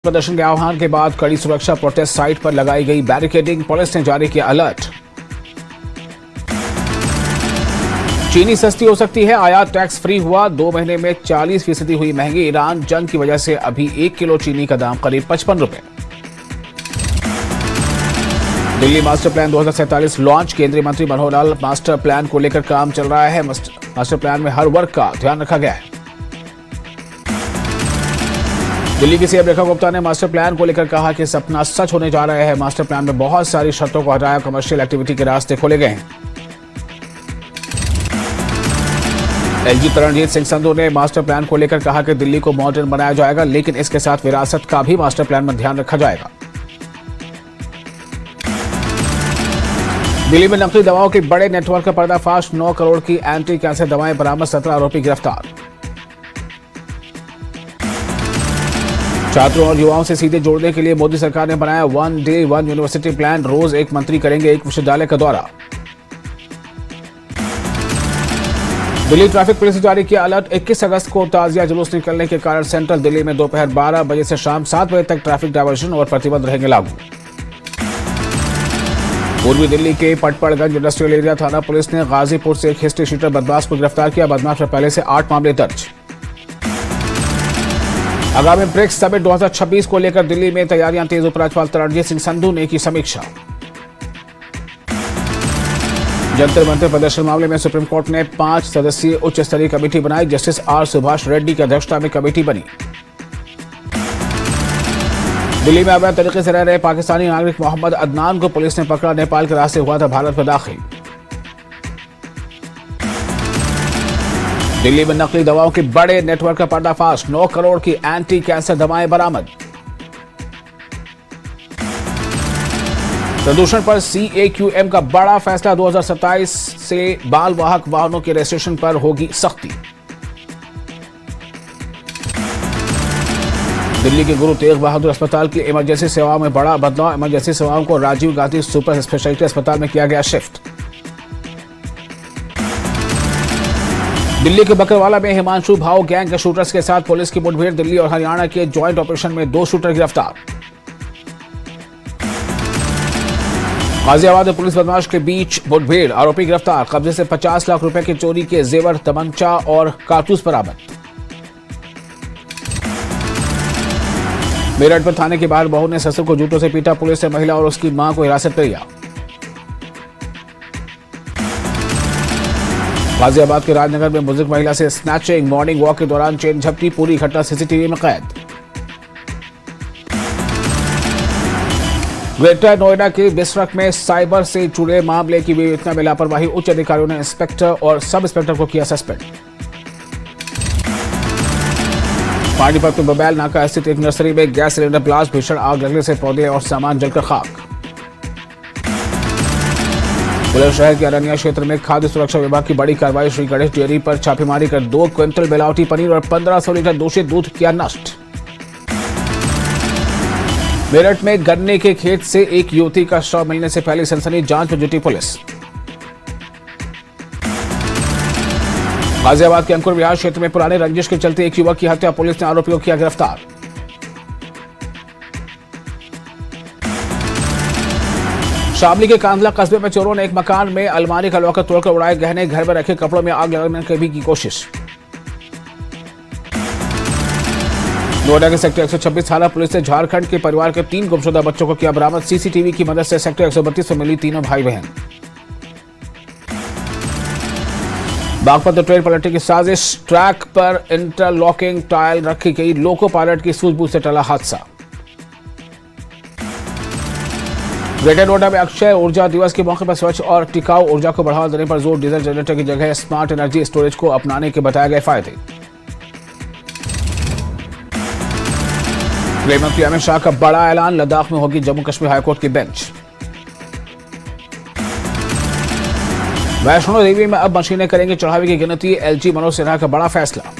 प्रदर्शन के आह्वान के बाद कड़ी सुरक्षा, प्रोटेस्ट साइट पर लगाई गई बैरिकेडिंग, पुलिस ने जारी किया अलर्ट। चीनी सस्ती हो सकती है, आयात टैक्स फ्री हुआ, 2 महीने में 40% हुई महंगी। ईरान जंग की वजह से अभी 1 किलो चीनी का दाम करीब 55 रुपए। दिल्ली मास्टर प्लान 2047 लॉन्च, केंद्रीय मंत्री मनोहर लाल मास्टर प्लान को लेकर काम चल रहा है। मास्टर प्लान में हर वर्ग का ध्यान रखा गया है। दिल्ली की सीएम रेखा गुप्ता ने मास्टर प्लान को लेकर कहा कि सपना सच होने जा रहा है। मास्टर प्लान में बहुत सारी शर्तों को हटाया, कमर्शियल एक्टिविटी के रास्ते खोले गए हैं। एलजी तरणजीत सिंह संधू ने मास्टर प्लान को लेकर कहा कि दिल्ली को मॉडर्न बनाया जाएगा, लेकिन इसके साथ विरासत का भी मास्टर प्लान में ध्यान रखा जाएगा। दिल्ली में नकली दवाओं के बड़े नेटवर्क का पर्दाफाश, 9 करोड़ की एंटी कैंसर दवाएं बरामद, 17 आरोपी गिरफ्तार। छात्रों और युवाओं से सीधे जोड़ने के लिए मोदी सरकार ने बनाया 1 डे 1 यूनिवर्सिटी प्लान, रोज एक मंत्री करेंगे एक विश्वविद्यालय का दौरा। दिल्ली ट्रैफिक पुलिस ने जारी किया अलर्ट, 21 अगस्त को ताजिया जुलूस निकलने के कारण सेंट्रल दिल्ली में दोपहर 12 बजे से शाम 7 बजे तक ट्रैफिक डायवर्जन और प्रतिबंध रहेंगे लागू। पूर्वी दिल्ली के पटपड़गंज इंडस्ट्रियल एरिया थाना पुलिस ने गाजीपुर से एक हिस्ट्री शीटर बदमाश को गिरफ्तार किया। बदमाश पर पहले से 8 मामले दर्ज। आगामी ब्रिक्स समिट 2026 को लेकर दिल्ली में तैयारियां तेज, उपराज्यपाल तरणजीत सिंह संधू ने की समीक्षा। जंतर मंतर प्रदर्शन मामले में सुप्रीम कोर्ट ने 5 सदस्यीय उच्च स्तरीय कमेटी बनाई। जस्टिस आर सुभाष रेड्डी की अध्यक्षता में कमेटी बनी। दिल्ली में अवैध तरीके से रह रहे पाकिस्तानी नागरिक मोहम्मद अदनान को पुलिस ने पकड़ा, नेपाल के रास्ते हुआ था भारत में दाखिल। दिल्ली में नकली दवाओं के बड़े नेटवर्क का पर्दाफाश, 9 करोड़ की एंटी कैंसर दवाएं बरामद। प्रदूषण पर CAQM का बड़ा फैसला, 2027 से बाल वाहक वाहनों के रजिस्ट्रेशन पर होगी सख्ती। दिल्ली के गुरु तेग बहादुर अस्पताल की इमरजेंसी सेवाओं में बड़ा बदलाव, इमरजेंसी सेवाओं को राजीव गांधी सुपर स्पेशलिटी अस्पताल में किया गया शिफ्ट। दिल्ली के बकरवाला में हिमांशु भाऊ गैंग के शूटर्स के साथ पुलिस की मुठभेड़, दिल्ली और हरियाणा के ज्वाइंट ऑपरेशन में 2 शूटर गिरफ्तार। गाजियाबाद में पुलिस बदमाश के बीच मुठभेड़, आरोपी गिरफ्तार, कब्जे से 50 लाख रुपए की चोरी के जेवर, तमंचा और कारतूस बरामद। मेरठ में थाने के बाहर बहू ने ससुर को जूतों से पीटा, पुलिस ने महिला और उसकी मां को हिरासत में लिया। गाजियाबाद के राजनगर में बुजुर्ग महिला से स्नैचिंग, मॉर्निंग वॉक के दौरान चेन झपटी, पूरी घटना सीसीटीवी में कैद। ग्रेटर नोएडा के बिस्रक में साइबर से जुड़े मामले की विवेचना में लापरवाही, उच्च अधिकारियों ने इंस्पेक्टर और सब इंस्पेक्टर को किया सस्पेंड। पानीपत में बबैल नाका स्थित एक नर्सरी में गैस सिलेंडर ब्लास्ट, भीषण आग लगने से पौधे और सामान जलकर खाक। बुलंदशहर के अरनिया क्षेत्र में खाद्य सुरक्षा विभाग की बड़ी कार्रवाई, श्री गणेश डेयरी पर छापेमारी कर 2 क्विंटल मिलावटी पनीर और 1500 लीटर दूषित दूध किया नष्ट। मेरठ में गन्ने के खेत से एक युवती का शव मिलने से पहले सनसनी, जांच में जुटी पुलिस। गाजियाबाद के अंकुर विहार क्षेत्र में पुराने रंजिश के चलते एक युवक की हत्या, पुलिस ने आरोपियों को किया गिरफ्तार। शामली के कांदला कस्बे में चोरों ने एक मकान में अलमारी का लॉकर तोड़कर उड़ाए गहने, घर में रखे कपड़ों में आग लगाने की कोशिश। नोएडा के सेक्टर 126 थाना पुलिस ने झारखंड के परिवार के 3 गुमशुदा बच्चों को किया बरामद, सीसीटीवी की मदद से सेक्टर 132 में मिली तीनों भाई बहन। बागपत में ट्रेन पलटने की साजिश, ट्रैक पर इंटरलॉकिंग टाइल रखी गई, लोको पायलट की सूझबूझ से टला हादसा। ग्रेटर नोएडा में अक्षय ऊर्जा दिवस के मौके पर स्वच्छ और टिकाऊ ऊर्जा को बढ़ावा देने पर जोर, डीजल जनरेटर की जगह स्मार्ट एनर्जी स्टोरेज को अपनाने के बताए गए फायदे। गृह मंत्री अमित शाह का बड़ा ऐलान, लद्दाख में होगी जम्मू कश्मीर हाईकोर्ट की बेंच। वैष्णो देवी में अब मशीनें करेंगे चढ़ावे की गिनती, एलजी मनोज सिन्हा का बड़ा फैसला।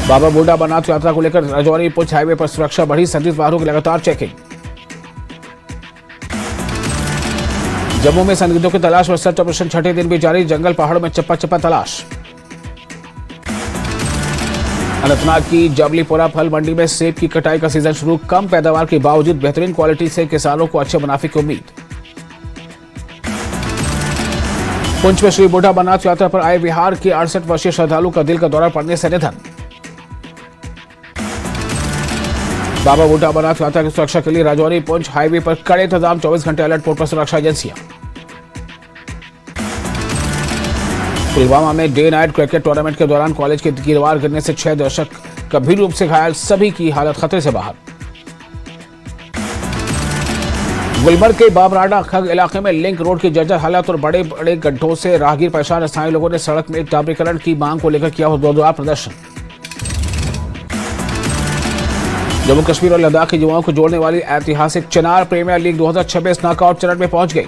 बाबा बूढ़ा अमरनाथ यात्रा को लेकर राजौरी पुंछ हाईवे पर सुरक्षा बढ़ी, संदिग्ध वाहनों की लगातार चेकिंग। जम्मू में संदिग्धों की तलाश और सर्च ऑपरेशन 6ठे दिन भी जारी, जंगल पहाड़ों में चप्पा चप्पा तलाश। अनंतनाग की जबलीपुरा फल मंडी में सेब की कटाई का सीजन शुरू। कम पैदावार के बावजूद बेहतरीन क्वालिटी से किसानों को अच्छे मुनाफे की उम्मीद। पुंछ में श्री बूढ़ा अमरनाथ यात्रा पर आए बिहार के 68 वर्षीय श्रद्धालु का दिल का दौरा पड़ने से निधन। बाबा बूढ़ा अमरनाथ यात्रा की सुरक्षा के लिए राजौरी पुंछ हाईवे पर कड़े इंतजाम, 24 घंटे अलर्ट मोड पर सुरक्षा एजेंसियां। पुलवामा में डे नाइट क्रिकेट टूर्नामेंट के दौरान कॉलेज के दीवार गिरने से 6 दर्शक गंभीर रूप से घायल, सभी की हालत खतरे से बाहर। गुलमर्ग के बाबराडा खग इलाके में लिंक रोड की जर्जर हालत और बड़े बड़े गड्ढों से राहगीर परेशान। स्थानीय लोगों ने सड़क में डामरीकरण की मांग को लेकर किया जोरदार प्रदर्शन। जम्मू कश्मीर और लद्दाख के युवाओं को जोड़ने वाली ऐतिहासिक चिनार प्रीमियर लीग 2026 नॉकआउट चरण में पहुंच गई।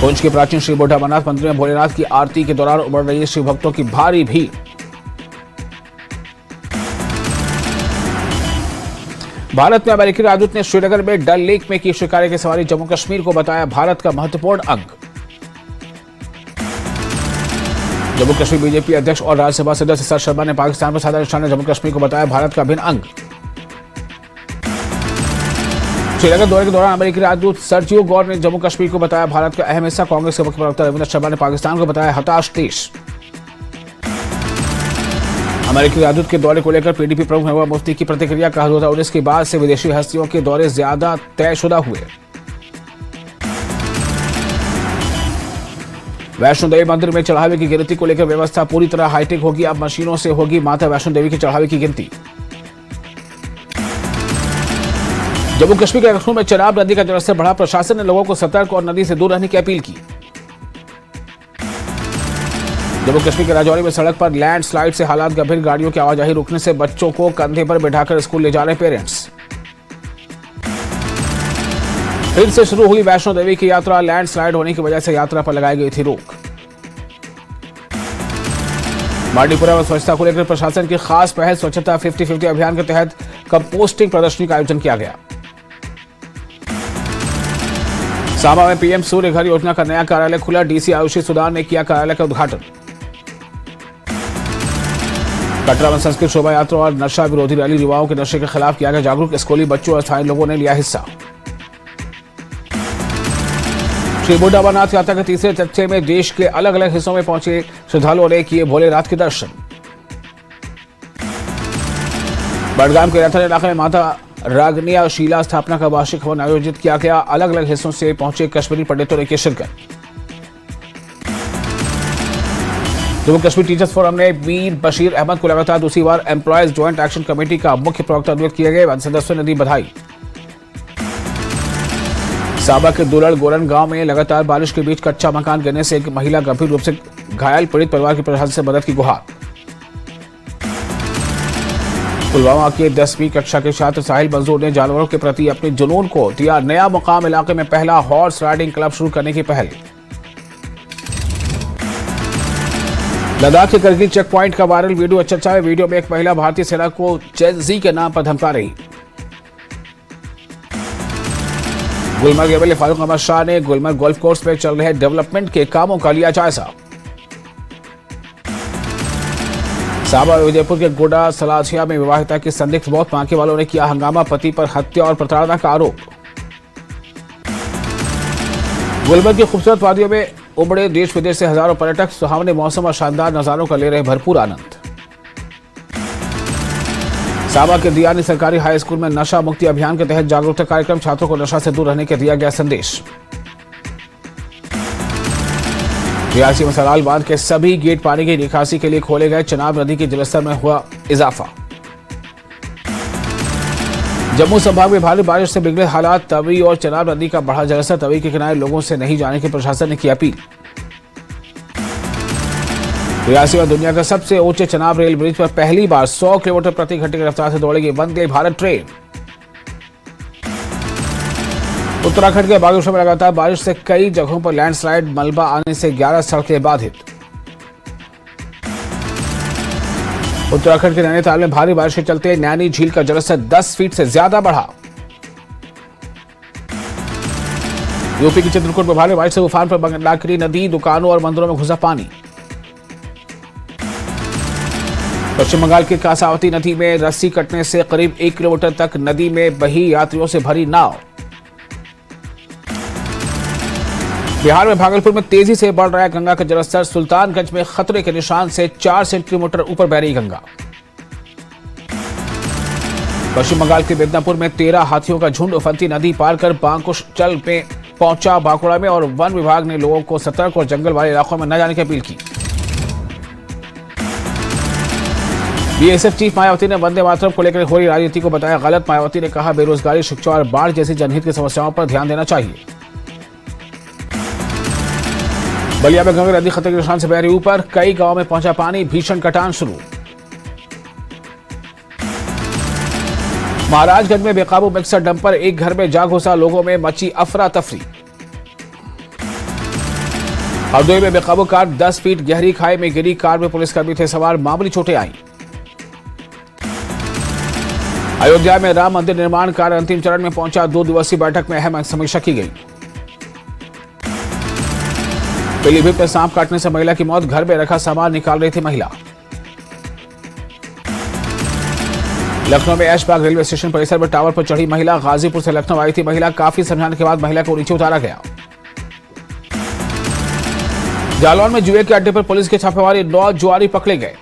पुंछ के प्राचीन श्री बूढ़ा अमरनाथ मंदिर में भोलेनाथ की आरती के दौरान उमड़ रही शिव भक्तों की भारी भीड़। भारत में अमेरिकी राजदूत ने श्रीनगर में डल लेक में की शिकारे की सवारी। जम्मू कश्मीर को बताया भारत का महत्वपूर्ण अंग। जम्मू कश्मीर बीजेपी अध्यक्ष और राज्यसभा सदस्य सर शर्मा ने पाकिस्तान पर साधा निशाना। जम्मू कश्मीर को बताया भारत का अभिन्न अंग। श्रीनगर दौरे के दौरान अमेरिकी राजदूत सर्जियो गौर ने जम्मू कश्मीर को बताया भारत का अहम हिस्सा। कांग्रेस के मुख्य प्रवक्ता रविंद्र शर्मा ने पाकिस्तान को बताया हताश देश। अमेरिकी राजदूत के दौरे को लेकर पीडीपी प्रमुख महबूबा मुफ्ती की प्रतिक्रिया। कहा 2019 के बाद से विदेशी हस्तियों के दौरे ज्यादा तयशुदा हुए। वैष्णो देवी मंदिर में चढ़ावे की गिनती को लेकर व्यवस्था पूरी तरह हाईटेक होगी। अब मशीनों से होगी माता वैष्णो देवी के चढ़ावे की गिनती। जम्मू कश्मीर के लखनऊ में चनाब नदी का जलस्तर बढ़ा। प्रशासन ने लोगों को सतर्क और नदी से दूर रहने की अपील की। जम्मू कश्मीर के राजौरी में सड़क पर लैंडस्लाइड से हालात गंभीर। गाड़ियों की आवाजाही रुकने से बच्चों को कंधे पर बिठाकर स्कूल ले जा रहे पेरेंट्स। फिर से शुरू हुई वैष्णो देवी की यात्रा। लैंडस्लाइड होने की वजह से यात्रा पर लगाई गई थी रोक। मांडीपुरा में स्वच्छता को लेकर प्रशासन की खास पहल। स्वच्छता 50-50 अभियान के तहत कंपोस्टिंग प्रदर्शनी का आयोजन किया गया। सांबा में पीएम सूर्य घर योजना का नया कार्यालय खुला। डीसी आयुषी सुदान ने किया कार्यालय का उद्घाटन। कटरा में संस्कृत शोभा यात्रा और नशा विरोधी रैली। युवाओं के नशे के खिलाफ किया गया जागरूक। स्कूली बच्चों और स्थानीय लोगों ने लिया हिस्सा। श्री बूढ़ा अमरनाथ यात्रा के तीसरे जत्थे में देश के अलग अलग हिस्सों में पहुंचे श्रद्धालुओं ने किए भोलेनाथ के दर्शन। बडगाम के रतन इलाके में माता रागनिया शीला स्थापना का वार्षिक हवन आयोजित किया गया। अलग अलग हिस्सों से पहुंचे कश्मीरी पंडितों ने की शिरकत। जम्मू कश्मीर टीचर्स फोरम ने मीर बशीर अहमद को लगातार दूसरी बार एम्प्लॉयज ज्वाइंट एक्शन कमेटी का मुख्य प्रवक्ता नियुक्त किए गए। सदस्यों ने दी बधाई। सांबा के दुलड़ गोरन गांव में लगातार बारिश के बीच कच्चा मकान गिरने से एक महिला गंभीर रूप से घायल। पीड़ित परिवार की प्रशासन से मदद की गुहार। पुलवामा के 10वीं कक्षा के छात्र साहिल मंजूर ने जानवरों के प्रति अपने जुनून को दिया नया मुकाम। इलाके में पहला हॉर्स राइडिंग क्लब शुरू करने की पहल। लद्दाख के करगिल चेक पॉइंट का वायरल वीडियो चर्चा है। वीडियो में एक महिला भारतीय सेना को जेन जी के नाम पर धमका रही। गुलमर्ग एमएलए फारूक अहमद शाह ने गुलमर्ग गोल्फ कोर्स में चल रहे डेवलपमेंट के कामों का लिया जायजा। सांबा और विजयपुर के गोडा सलासिया में विवाहिता की संदिग्ध मौत। मांगे वालों ने किया हंगामा। पति पर हत्या और प्रताड़ना का आरोप। गुलमर्ग की खूबसूरत वादियों में उमड़े देश विदेश से हजारों पर्यटक। सुहावने मौसम और शानदार नजारों का ले रहे भरपूर आनंद। सांबा के दियानी सरकारी हाई स्कूल में नशा मुक्ति अभियान के तहत जागरूकता कार्यक्रम। छात्रों को नशा से दूर रहने का दिया गया संदेश। रियासी में सलाल बांध के सभी गेट पानी की निकासी के लिए खोले गए। चनाब नदी के जलस्तर में हुआ इजाफा। जम्मू संभाग में भारी बारिश से बिगड़े हालात। तवी और चनाब नदी का बढ़ा जलस्तर। तवी के किनारे लोगों से नहीं जाने की प्रशासन ने की अपील। रियासी में दुनिया का सबसे ऊंचे चनाब रेल ब्रिज पर पहली बार 100 किलोमीटर प्रति घंटे की रफ्तार से दौड़ेगी वंदे भारत ट्रेन। उत्तराखंड के बागेश्वर में लगातार बारिश से कई जगहों पर लैंडस्लाइड। मलबा आने से 11 सड़कें बाधित। उत्तराखंड के नैनीताल में भारी बारिश के चलते नैनी झील का जलस्तर 10 फीट से ज्यादा बढ़ा। यूपी की चित्रकूट में भारी बारिश से उफान पर बंगाकरी नदी। दुकानों और मंदिरों में घुसा पानी। पश्चिम बंगाल के कासावती नदी में रस्सी कटने से करीब 1 किलोमीटर तक नदी में बही यात्रियों से भरी नाव। बिहार में भागलपुर में तेजी से बढ़ रहा है गंगा का जलस्तर। सुल्तानगंज में खतरे के निशान से 4 सेंटीमीटर ऊपर बह रही गंगा। पश्चिम बंगाल के मिदनापुर में 13 हाथियों का झुंड उफनती नदी पार कर बांकुशचल में पहुंचा। बांकुड़ा में और वन विभाग ने लोगों को सतर्क और जंगल वाले इलाकों में न जाने की अपील की। बीएसएफ चीफ मायावती ने वंदे मातरम को लेकर हो रही राजनीति को बताया गलत। मायावती ने कहा बेरोजगारी, शिक्षा और बाढ़ जैसी जनहित की समस्याओं पर ध्यान देना चाहिए। बलिया में गंगा नदी खतरे के निशान से बह रही ऊपर। कई गांवों में पहुंचा पानी, भीषण कटान शुरू। महाराजगंज में बेकाबू मिक्सर डंपर एक घर में जा घुसा, लोगों में मची अफरा तफरी। हरदोई में बेकाबू कार 10 फीट गहरी खाई में गिरी, कार में पुलिसकर्मी थे सवार, मामूली चोटें आई। अयोध्या में राम मंदिर निर्माण कार्य अंतिम चरण में पहुंचा, 2 दिवसीय बैठक में अहम समीक्षा की गई। पीलीभीत में सांप काटने से महिला की मौत, घर में रखा सामान निकाल रही थी महिला। लखनऊ में ऐशबाग रेलवे स्टेशन परिसर में टावर पर चढ़ी महिला, गाजीपुर से लखनऊ आई थी महिला, काफी समझाने के बाद महिला को नीचे उतारा गया। जालौन में जुए के अड्डे पर पुलिस की छापेमारी, 9 जुआरी पकड़े गए।